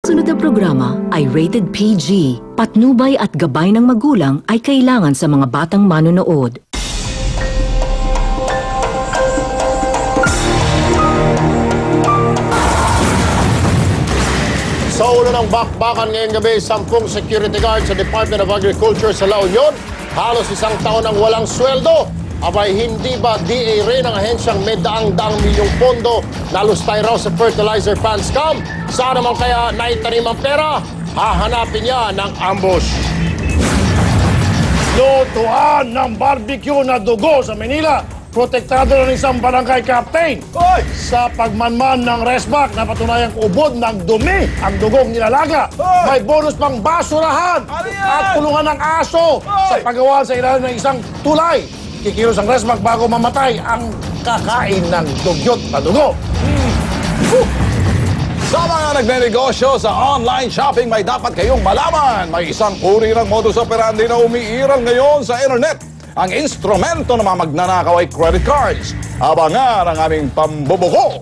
sumusunod na programa ay rated PG. Patnubay at gabay ng magulang ay kailangan sa mga batang manonood. Sa ulo ng bakbakan ngayong gabi, 10 security guards sa Department of Agriculture sa La Union, halos isang taon ang walang sweldo. Abay, hindi ba DA rin ang ahensyang may daang-daang milyong pondo na lustay raw sa fertilizer fan scam? Saan naman kaya naitanim ang pera? Hahanapin niya ng ambush. Lutuan ng barbecue na dugo sa Manila. Protektado ng isang barangay captain. Oy! Sa pagmanman ng resback na patunayang ubod ng dumi ang dugong nilalaga. May bonus pang basurahan at kulungan ng aso sa paggawa sa ilalim ng isang tulay. Kikilos ang resback bago mamatay ang kakain ng dugyot na dugo. Sa mga nagnenegosyo sa online shopping, may dapat kayong malaman. May isang uri ng modus operandi na umiiral ngayon sa internet. Ang instrumento ng mga magnanakaw ay credit cards. Abangan ang aming pambubuko.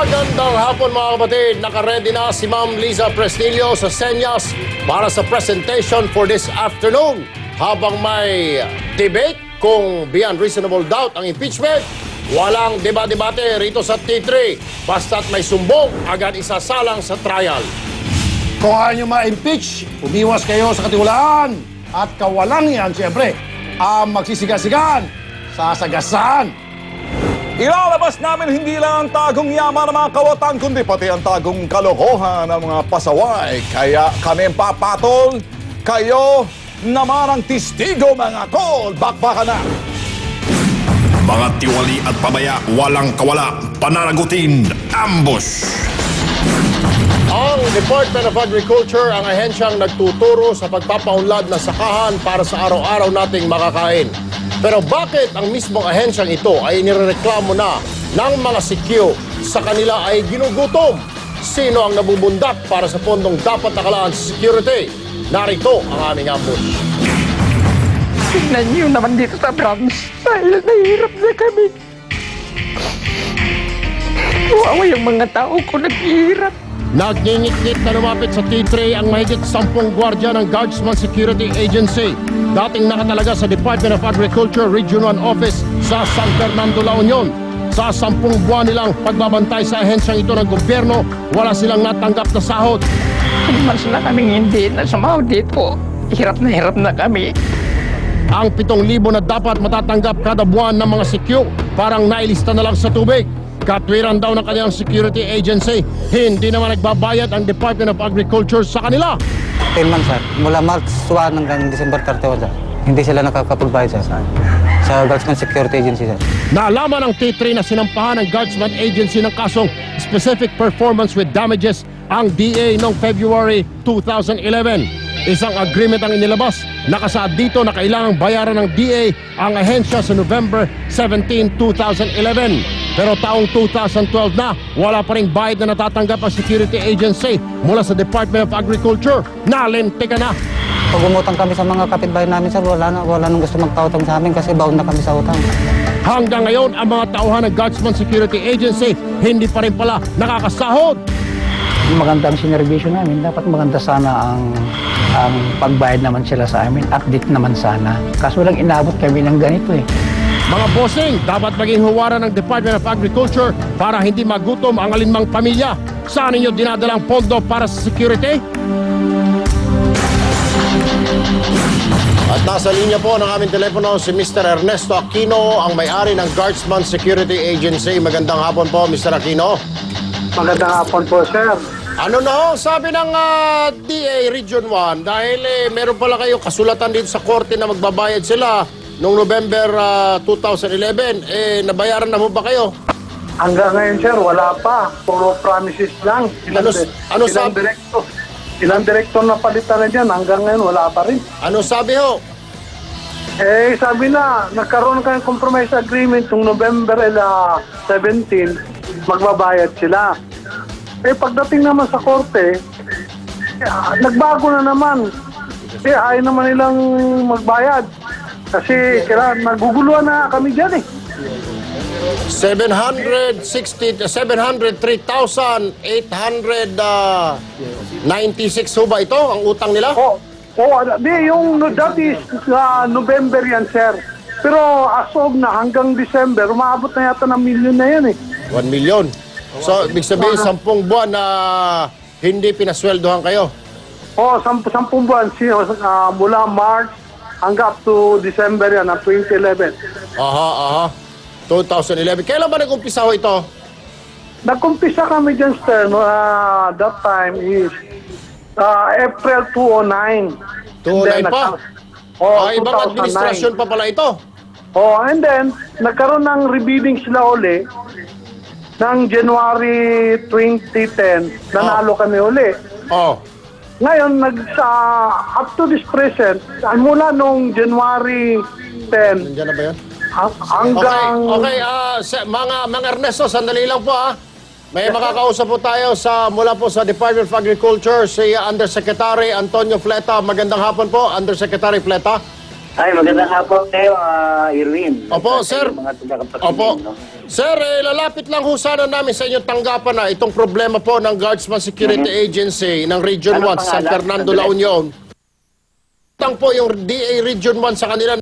Magandang hapon mga kapatid, nakaredy na si Ma'am Liza Presnilio sa Senyas para sa presentation for this afternoon. Habang may debate kung beyond reasonable doubt ang impeachment, walang debate-debate rito sa T3. Basta't may sumbong, agad isasalang sa trial. Kung ayaw nyo ma-impeach, umiwas kayo sa katiwalaan. At kawalang yan, siyempre, ang magsisigasgan, sasagasaan. Ilalabas namin hindi lang ang tagong yaman ng mga kawatan, kundi pati ang tagong kalokohan ng mga pasaway. Kaya kami papatol, kayo naman ang testigo mga kol. Bakbakan na! Mga tiwali at pabaya, walang kawala, pananagutin, ambush! Ang Department of Agriculture ang ahensyang nagtuturo sa pagpapaunlad ng sakahan para sa araw-araw nating makakain. Pero bakit ang mismong ahensyang ito ay inireklamo na ng mga sikyo sa kanila ay ginugutom? Sino ang nabubundak para sa pondong dapat nakalaan sa security? Narito ang aming ambush. Tingnan niyo naman dito sa branch dahil nahihirap na kami. Wawa yung mga tao ko naghihirap. Nagngingit-ngit na lumapit sa T3 ang mahigit 10 gwardiya ng Guardsman Security Agency. Dating nakatalaga sa Department of Agriculture Region 1 Office sa San Fernando, La Union. Sa 10 buwan nilang pagbabantay sa ahensyang ito ng gobyerno, wala silang natanggap na sahod. Mas na kaming hindi na sumahod dito. Hirap na kami. Ang 7,000 na dapat matatanggap kada buwan ng mga sikyo, parang nailista na lang sa tubig. Katwiran daw ng kanilang security agency, hindi naman nagbabayad ang Department of Agriculture sa kanila. 10 months, sir. Mula March 1 hanggang December 31, sir. Hindi sila nakakapagbayad, sir. Sa Guardsman Security Agency, sir. Naalaman ng T3 na sinampahan ng Guardsman Agency ng kasong specific performance with damages ang DA noong February 2011. Isang agreement ang inilabas. Nakasaad dito na kailangang bayaran ng DA ang ahensya sa November 17, 2011. Pero taong 2012 na, wala pa ring bayad na natatanggap ang security agency mula sa Department of Agriculture. Nalintikan na. Pag umutang kami sa mga kapitbahay namin, sir, wala nang gusto magpautang sa amin kasi bound na kami sa utang. Hanggang ngayon, ang mga tauhan ng Guardsman Security Agency hindi pa rin pala nakakasahod. Maganda ang sinervisyo namin. Dapat maganda sana ang pagbayad naman sila sa amin. Update naman sana. Kaso lang inabot kami ng ganito eh. Mga bossing, dapat maging huwaran ng Department of Agriculture para hindi magutom ang alinmang pamilya. Saan ninyo dinadalang pondo para sa security? At nasa linya po ng aming telepono si Mr. Ernesto Aquino, ang may-ari ng Guardsman Security Agency. Magandang hapon po, Mr. Aquino. Magandang hapon po, sir. Ano na ho, sabi ng DA Region 1, dahil meron pala kayong kasulatan dito sa korte na magbabayad sila noong November 2011, nabayaran na mo ba kayo? Hanggang ngayon, sir, wala pa. Puro promises lang. Ano sabi? Ilang direktor na palitan na dyan, hanggang ngayon wala pa rin. Ano sabi ho? Eh, sabi na, nagkaroon kayong compromise agreement noong November 17, magbabayad sila. Eh, pagdating naman sa korte, nagbago na naman. Eh, ayaw naman nilang magbayad. Kasi naguguluhan na kami dyan eh. 703,896 ho ba ito ang utang nila? Yung that is November yan, sir. Pero as of na hanggang December, umabot na yata ng milyon na yan eh. 1 million. So, ibig sabihin, 10 buwan na hindi pinasweldohan kayo. 10 buwan, mula March hanggang up to December yan, ng 2011. Aha. 2011. Kailan ba nag-umpisa ho ito? Nag-umpisa kami dyan, sir. That time is April 2009. 2009 pa? Ibang 2009. administrasyon pa pala ito. And then, nagkaroon ng rebidding sila uli ng January 2010. Nanalo kami uli. Ngayon, up to this present, mula nung January 10 Nandiyan na ba yun? hanggang... Okay, mga Ernesto, sandali lang po May makakausap po tayo mula po sa Department of Agriculture, si Undersecretary Antonio Fleta. Magandang hapon po, Undersecretary Fleta. Ay, magandang hapon kayo, Irwin. Opo, sir. Opo. Sir, lalapit lang ho sana namin sa inyong tanggapan na itong problema po ng Guardsman Security Agency ng Region 1, San Fernando, La Union. Utang po yung DA Region 1 sa kanila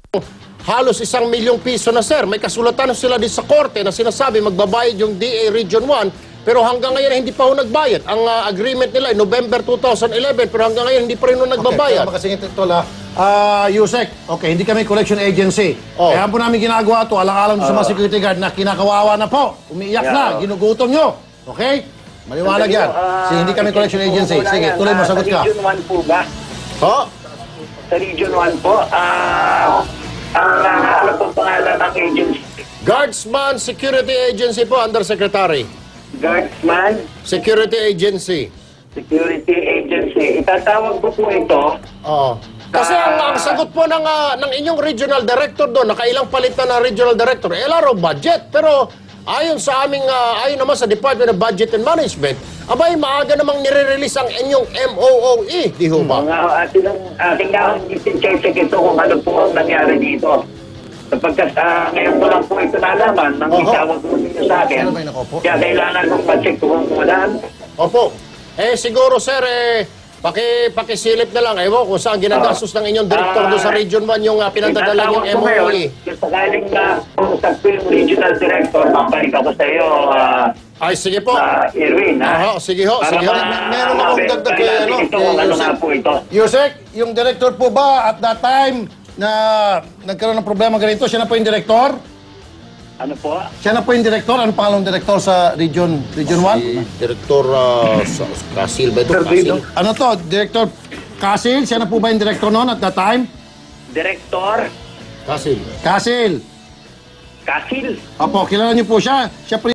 halos 1 milyong piso na, sir. May kasulatan sila din sa korte na sinasabi magbabayad yung DA Region 1, pero hanggang ngayon hindi pa ho nagbayad. Ang agreement nila ay November 2011, pero hanggang ngayon hindi pa rin ho nagbabayad. Okay, makasingit ito Yusek, okay, hindi kami collection agency. Kaya po namin ginagawa ito, alang-alang sa mga security guard na kinakawawa na po, umiiyak na, ginugutom nyo. Okay? Maliwanag yan. Hindi kami collection agency. Sige, tuloy mo, sagot ka. Sa Region 1 po ba? Sa Region 1 po, ano pong pangalan ng agency? Guardsman Security Agency po, Undersecretary. Guardsman Security Agency. Security Agency. Itatawag ko po ito. Kasi ang sagot po ng inyong regional director doon, nakailang palitan ng regional director, laro budget. Pero ayon sa aming, ayon naman sa Department of Budget and Management, abay, maaga namang nire-release ang inyong MOOE, di ho ba? Ating na-check ito kung ano po ang nangyari dito. Sapagkat ngayon ko lang po ito nalaman, nang itawag po ninyo sa akin. Kaya kailangan kong pa-check kung ulan. Opo. Siguro, sir, pakisilip na lang, kung saan ginagastos ng inyong director doon sa Region 1 yung pinadadala yung MOE. Sakaling na usap ko yung regional director, papalik ako sa iyo, ay, sige po. Irwin, sige ho. Meron akong dagdag kay Yusek, yung director po ba at that time na nagkaroon ng problema ganito, siya na po yung director? Ano po? Siya na po yung director? Ano pangalang director sa Region 1? Director Casil ba ito? Casil? Ano to? Director Casil? Siya na po ba yung director noon at that time? Director? Casil. Casil. Casil? Opo, kilala niyo po siya. Siya po